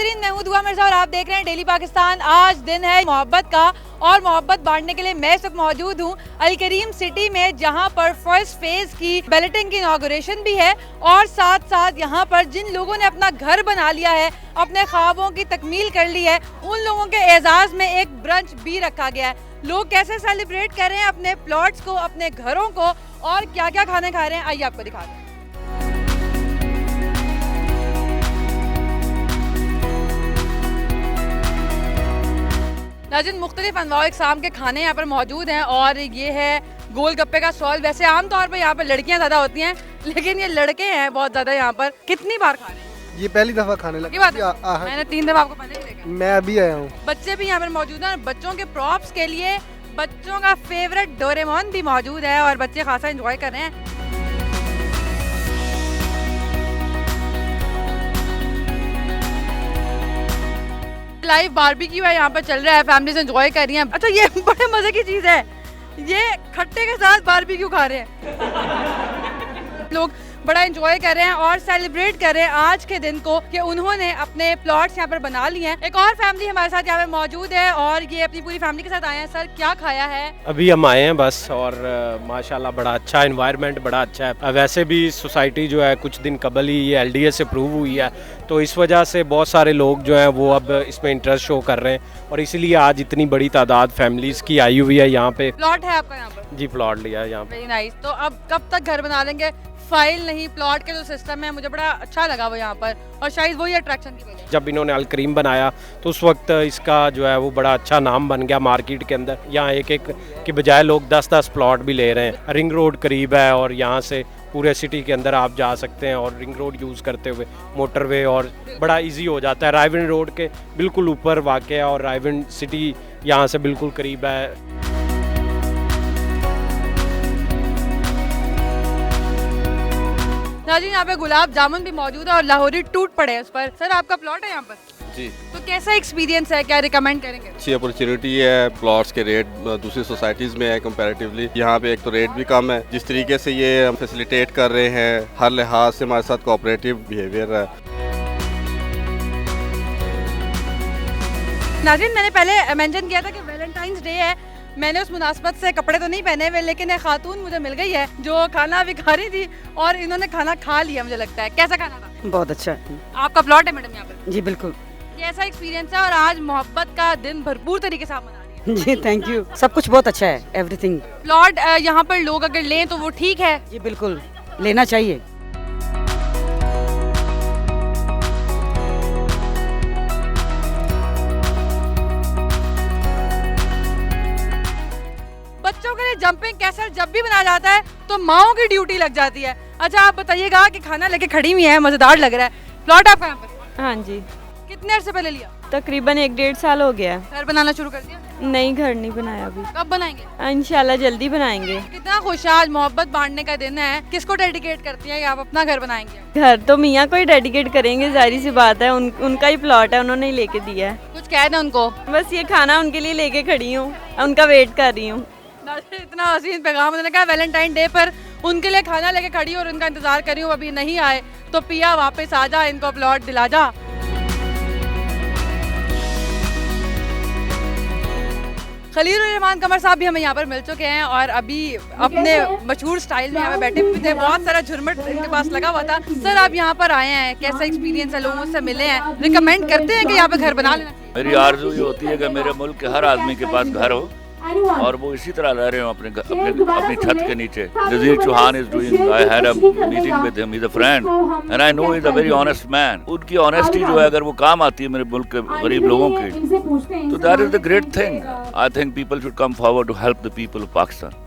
नाज़रीन, मैं हूं दुआ मिर्जा और आप देख रहे हैं डेली पाकिस्तान। आज दिन है मोहब्बत का और मोहब्बत बांटने के लिए मैं इस वक्त मौजूद हूं अल करीम सिटी में, जहां पर फर्स्ट फेज की बैलेटिंग की इनॉग्रेशन भी है और साथ साथ यहां पर जिन लोगों ने अपना घर बना लिया है, अपने ख्वाबों की तकमील कर ली है, उन लोगों के एजाज में एक ब्रंच भी रखा गया है। लोग कैसे सेलिब्रेट कर रहे हैं अपने प्लॉट्स को, अपने घरों को, और क्या क्या खाने खा रहे हैं, आइए आपको दिखाते हैं। नाज़रीन, मुख्तलिफ अनवाओ इक़साम के खाने यहाँ पर मौजूद हैं और ये है गोलगप्पे का स्टॉल। वैसे आमतौर पर यहाँ पर लड़कियाँ ज़्यादा होती हैं, लेकिन ये लड़के हैं बहुत ज़्यादा यहाँ पर। कितनी बार खा रहे हैं? ये पहली दफ़ा खाने लगा। मैंने 3 दफ़ा आपको पहले ही देखा। मैं अभी आया हूँ। बच्चे भी यहाँ पर मौजूद हैं और बच्चों के प्रॉप्स के लिए बच्चों का फेवरेट डोरेमोन भी मौजूद है और बच्चे खासा एंजॉय कर रहे हैं। लाइव बारबेक्यू है यहाँ पर चल रहा है, फैमिलीज एंजॉय कर रही हैं। अच्छा, ये बड़े मजे की चीज़ है, ये खट्टे के साथ बारबेक्यू खा रहे हैं। लोग बड़ा एंजॉय कर रहे हैं और सेलिब्रेट कर रहे हैं आज के दिन को कि उन्होंने अपने प्लॉट्स यहाँ पर बना लिए हैं। एक और फैमिली हमारे साथ यहाँ पे मौजूद है और ये अपनी पूरी फैमिली के साथ आए हैं। सर, क्या खाया है? अभी हम आए हैं बस, और माशाल्लाह बड़ा अच्छा एनवायरनमेंट, बड़ा अच्छा है। वैसे भी सोसाइटी जो है कुछ दिन कबल ही ये LDA से अप्रूव हुई है, तो इस वजह से बहुत सारे लोग जो हैं वो अब इसमें इंटरेस्ट शो कर रहे हैं और इसीलिए आज इतनी बड़ी तादाद फैमिलीज़ की आई हुई है यहाँ पे। प्लॉट है आपका यहाँ पर? जी, प्लॉट लिया है यहाँ पे। Very nice. तो अब कब तक घर बना लेंगे? फाइल नहीं, प्लॉट के जो सिस्टम है, मुझे बड़ा अच्छा लगा वो यहाँ पर, और शायद वही अट्रैक्शन की वजह। जब इन्होंने अल करीम बनाया तो उस वक्त इसका जो है वो बड़ा अच्छा नाम बन गया मार्केट के अंदर। यहाँ एक एक के बजाय लोग 10-10 प्लॉट भी ले रहे हैं। रिंग रोड करीब है और यहाँ से पूरे सिटी के अंदर आप जा सकते हैं और रिंग रोड यूज़ करते हुए मोटरवे, और बड़ा इजी हो जाता है। रायविंड रोड के बिल्कुल ऊपर वाक़ है और रायविंड सिटी यहाँ से बिल्कुल करीब है। नाज़रीन, यहाँ पे गुलाब जामुन भी मौजूद है और लाहौरी टूट पड़े हैं उस पर। सर, आपका प्लॉट है यहाँ पर? जी। तो कैसा एक्सपीरियंस है, क्या रिकमेंड करेंगे? अच्छी अपॉर्चुनिटी है। प्लॉट्स के रेट दूसरी सोसाइटीज़ में है कंपैरेटिवली। यहाँ पे एक तो रेट भी कम है। जिस तरीके से ये हम फैसिलिटेट कर रहे हैं, हर लिहाज से हमारे साथ कोऑपरेटिव बिहेवियर है। नाज़रीन, मैंने पहले मेंशन किया था कि वैलेंटाइंस डे है। मैंने उस मुनासबत से कपड़े तो नहीं पहने हुए, लेकिन एक खातून मुझे मिल गई है जो खाना भी खा रही थी और इन्होंने खाना खा लिया, मुझे लगता है। कैसा खाना था? बहुत अच्छा है। आपका प्लॉट है मैडम यहाँ पर? जी बिल्कुल। कैसा एक्सपीरियंस है और आज मोहब्बत का दिन भरपूर तरीके से आप मना रही हैं? जी थैंक यू। सब कुछ बहुत अच्छा है, एवरीथिंग। प्लॉट यहाँ पर लोग अगर लें तो वो ठीक है? जी बिल्कुल, लेना चाहिए। बच्चों के लिए जंपिंग कैसल जब भी बनाया जाता है तो माओ की ड्यूटी लग जाती है। अच्छा, आप बताइएगा कि खाना लेके खड़ी हुई है, मजेदार लग रहा है। प्लॉट आपका यहाँ पर? हाँ जी। कितने अर्से पहले लिया? तकरीबन 1-1.5 साल हो गया। घर बनाना शुरू कर दिया? नहीं, घर नहीं बनाया अभी। कब बनाएंगे? इंशाल्लाह जल्दी बनाएंगे। कितना खुश है, आज मोहब्बत बांटने का दिन है। किसको डेडिकेट करती है कि आप अपना घर बनाएंगे? घर तो मियाँ को ही डेडिकेट करेंगे, जाहिर सी बात है। उनका ही प्लॉट है, उन्होंने ही लेके दिया है। कुछ कह दें उनको? बस ये खाना उनके लिए लेके खड़ी हूँ, उनका वेट कर रही हूँ। इतना हसीन पैगाम उन्होंने कहा, वैलेंटाइन डे पर उनके लिए खाना लेके खड़ी और उनका इंतजार कर रही हूँ, अभी नहीं आए तो पिया वापस आ जा, इनको प्लॉट दिला जा। खलील रहमान कमर साहब भी हमें यहाँ पर मिल चुके हैं और अभी अपने मशहूर स्टाइल में यहाँ पे बैठे हुए थे। बहुत सारा झुरमट इनके पास लगा हुआ था। सर, आप यहाँ पर आए हैं, कैसा एक्सपीरियंस है? लोगों से मिले हैं, रिकमेंड करते हैं कि यहाँ पे घर बना लेना चाहिए? मेरी आरज़ू ये होती है कि मेरे मुल्क के हर आदमी के पास घर हो और वो इसी तरह रह रहे हो अपनी छत के नीचे। Nazir Chauhan is doing, I had a meeting with him, he is a friend and I know he is a very honest man. उनकी ऑनेस्टी जो है, अगर वो काम आती है मेरे मुल्क के गरीब लोगों की, तो that is the great thing. I think people should come forward to help the people of Pakistan.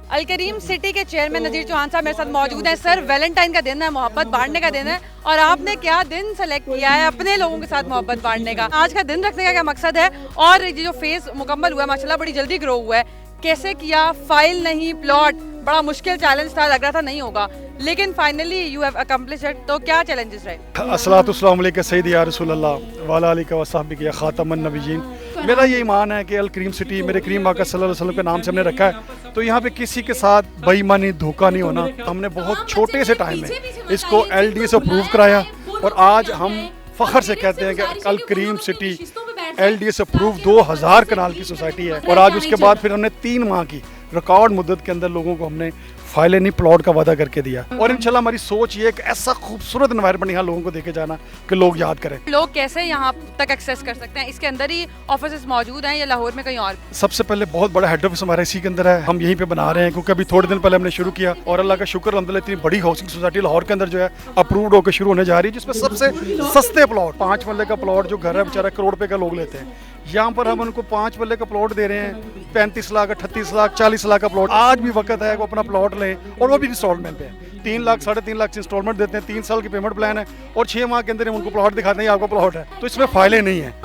Al Karim city के चेयरमैन नज़ीर चौहान साहब मेरे साथ मौजूद हैं। सर, वैलेंटाइन का दिन है, मोहब्बत बांटने का दिन है, और आपने क्या दिन सेलेक्ट किया है अपने लोगों के साथ मोहब्बत बांटने का? आज का दिन रखने का क्या मकसद है? और ये जो फेज मुकम्मल हुआ है माशाल्लाह बड़ी जल्दी ग्रो हुआ है, कैसे किया? फाइल नहीं, प्लॉट, बड़ा मुश्किल चैलेंज था, लग रहा था नहीं होगा, लेकिन finally you have accomplished it. तो क्या चैलेंजेस रहे? अस्सलातु वस्सलामु अलैका सय्यदी या रसूल अल्लाह व अला आलिका व सहबिका या खातमुन नबिय्यीन। मेरा ये ईमान है कि अल करीम सिटी मेरे करीम आका सल्लल्लाहु अलैहि वसल्लम के नाम से हमने रखा है, तो यहाँ पे किसी के साथ बेईमानी धोखा नहीं होना। हमने बहुत छोटे से टाइम में इसको LDA से अप्रूव कराया और आज हम फ़ख्र से कहते हैं कि अल करीम सिटी LDA से अप्रूव 2000 कनाल की सोसाइटी है। और आज उसके बाद फिर हमने 3 माह की रिकॉर्ड मुद्दत के अंदर लोगों को हमने फाइलें नहीं प्लॉट का वादा करके दिया। और इंशाल्लाह हमारी सोच ये है कि ऐसा खूबसूरत एनवायरनमेंट यहाँ लोगों को देके जाना कि लोग याद करें। लोग कैसे यहाँ तक एक्सेस कर सकते हैं? इसके अंदर ही ऑफिस मौजूद हैं या लाहौर में कहीं और? सबसे पहले बहुत बड़ा हेड ऑफिस हमारा इसी के अंदर है, हम यहीं पे बना रहे हैं क्योंकि अभी थोड़े दिन पहले हमने शुरू किया और अल्लाह का शुक्र अल्हम्दुलिल्लाह इतनी बड़ी हाउसिंग सोसाइटी लाहौर के अंदर जो है अप्रूव्ड होकर शुरू होने जा रही है, जिसमें सबसे सस्ते प्लॉट 5 मरले का प्लॉट जो घर है बेचारा करोड़ रुपए का लोग लेते हैं, यहाँ पर हम उनको 5 मरले का प्लॉट दे रहे हैं 35 लाख 38 लाख 40 लाख का प्लॉट। आज भी वक्त है वो अपना प्लॉट लें और वो भी इंस्टॉलमेंट पे 3 लाख 3.5 लाख से इंस्टॉलमेंट देते हैं, 3 साल की पेमेंट प्लान है और 6 माह के अंदर हम उनको प्लॉट दिखाते हैं आपका प्लॉट है। तो इसमें फाइलें नहीं है,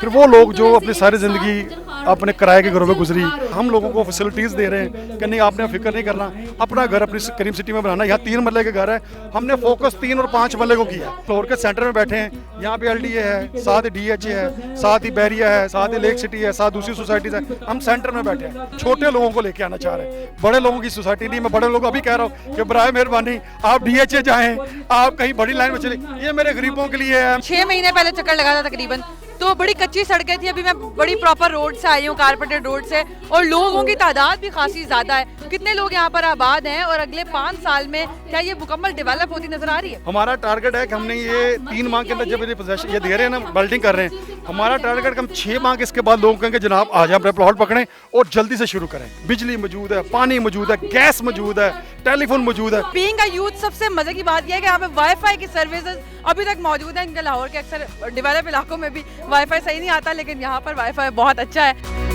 फिर वो लोग जो अपनी सारी ज़िंदगी अपने किराए के घरों में गुजरी, हम लोगों को फैसिलिटीज़ दे रहे हैं कि नहीं आपने फिक्र नहीं करना, अपना घर अपनी करीम सिटी में बनाना। यहाँ 3 मरले के घर है, हमने फोकस 3 और 5 मरले को किया। फ्लोर के सेंटर में बैठे हैं, यहाँ पे LDA है, साथ ही DHA है, साथ ही बैरिया है, साथ ही लेक सिटी है, साथ दूसरी सोसाइटीज है, हम सेंटर में बैठे हैं। छोटे लोगों को लेके आना चाह रहे हैं, बड़े लोगों की सोसाइटी नहीं। मैं बड़े लोगों को अभी कह रहा हूँ कि बराए मेहरबानी आप DHA जाएं, आप कहीं बड़ी लाइन में चले, ये मेरे गरीबों के लिए है। 6 महीने पहले चक्कर लगा था तकरीबन, तो बड़ी कच्ची सड़कें थी, अभी मैं बड़ी प्रॉपर रोड से आई हूँ, कारपेटेड रोड से, और लोगों की तादाद भी खासी ज्यादा है। कितने लोग यहाँ पर आबाद हैं और अगले 5 साल में क्या ये मुकम्मल डेवलप होती नजर आ रही है? हमारा टारगेट है कि हमने ये 3 माह के अंदर जब ये दे रहे हैं ना, बिल्डिंग कर रहे हैं, हमारा टारगेट कि हम 6 माह के इसके बाद लोग कहेंगे जनाब आज अपने प्लॉट पकड़ें और जल्दी से शुरू करें। बिजली मौजूद है, पानी मौजूद है, गैस मौजूद है, टेलीफोन मौजूद है। बीइंग अ यूथ सबसे मजे की बात यह है कि यहाँ पे वाईफाई की सर्विसेज अभी तक मौजूद है। इनके लाहौर के अक्सर डेवलप इलाकों में भी वाईफाई सही नहीं आता, लेकिन यहाँ पर वाईफाई बहुत अच्छा है।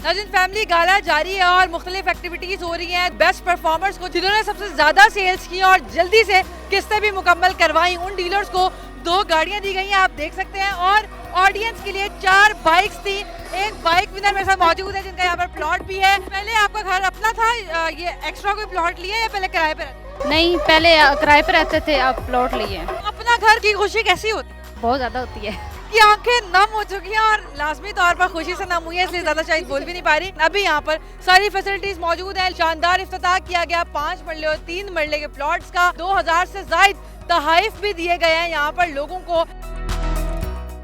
नाज़रीन, फैमिली गाला जारी है और मुख्तलिफ एक्टिविटीज हो रही हैं। बेस्ट परफॉर्मर्स को जिन्होंने सबसे ज्यादा सेल्स की और जल्दी से किस्तें भी मुकम्मल करवाई, उन डीलर्स को 2 गाड़ियां दी गई हैं, आप देख सकते हैं। और ऑडियंस के लिए 4 बाइक्स थी। एक बाइक विनर मेरे साथ मौजूद है जिनका यहाँ पर प्लॉट भी है। पहले आपका घर अपना था, ये एक्स्ट्रा कोई प्लॉट लिया या पहले किराए पे रहते? नहीं, पहले किराए पे रहते थे, अब प्लॉट लिए। अपना घर की खुशी कैसी होती? बहुत ज़्यादा होती है कि आंखें नम हो चुकी हैं और लाजमी तौर पर खुशी से नम हुई है, इसलिए ज्यादा शायद बोल भी नहीं पा रही। अभी यहाँ पर सारी फैसिलिटीज मौजूद हैं। शानदार इफ्तिताह किया गया 5 मरले और 3 मरले के प्लॉट्स का। 2000 से जायद तहाइफ भी दिए गए हैं यहाँ पर लोगों को।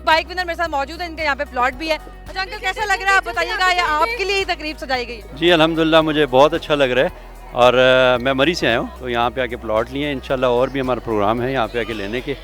बाइक विनर मेरे साथ मौजूद है, इनके यहाँ पे प्लॉट भी है। अच्छा अंकल, कैसा लग रहा है आप बताइएगा, या आपके लिए ही तकरीब सजाई गई है? जी अल्हम्दुलिल्लाह, मुझे बहुत अच्छा लग रहा है और मैं मरी से आया हूँ, तो यहाँ पे आके प्लॉट लिए। इंशाल्लाह और भी हमारा प्रोग्राम है यहाँ पे आके लेने के।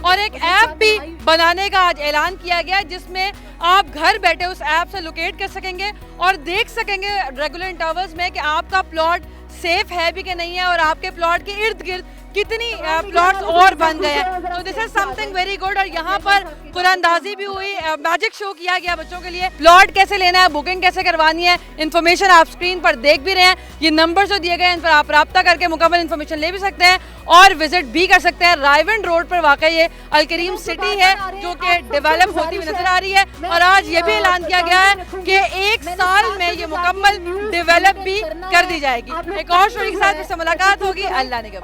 और एक ऐप भी बनाने का आज ऐलान किया गया, जिसमें आप घर बैठे उस ऐप से लोकेट कर सकेंगे और देख सकेंगे रेगुलर इंटरवल्स में कि आपका प्लॉट सेफ है भी कि नहीं है और आपके प्लॉट के इर्द गिर्द कितनी प्लॉट्स और बन गए हैं। तो this is something very good. और यहाँ पर कुरानंदाजी भी हुई, मैजिक शो किया गया बच्चों के लिए। प्लॉट कैसे लेना है, बुकिंग कैसे करवानी है, इन्फॉर्मेशन आप स्क्रीन पर देख भी रहे हैं। ये नंबर जो दिए गए हैं इन पर आप रब्ता करके मुकम्मल इन्फॉर्मेशन ले भी सकते हैं और विजिट भी कर सकते हैं। रायविंड रोड पर वाकई ये अल करीम सिटी है जो कि डेवलप होती हुई नजर आ रही है। और आज ये भी ऐलान किया गया है कि 1 साल में ये मुकम्मल डेवलप भी कर दी जाएगी। एक और स्टोरी के साथ मुलाकात होगी। अल्लाह ने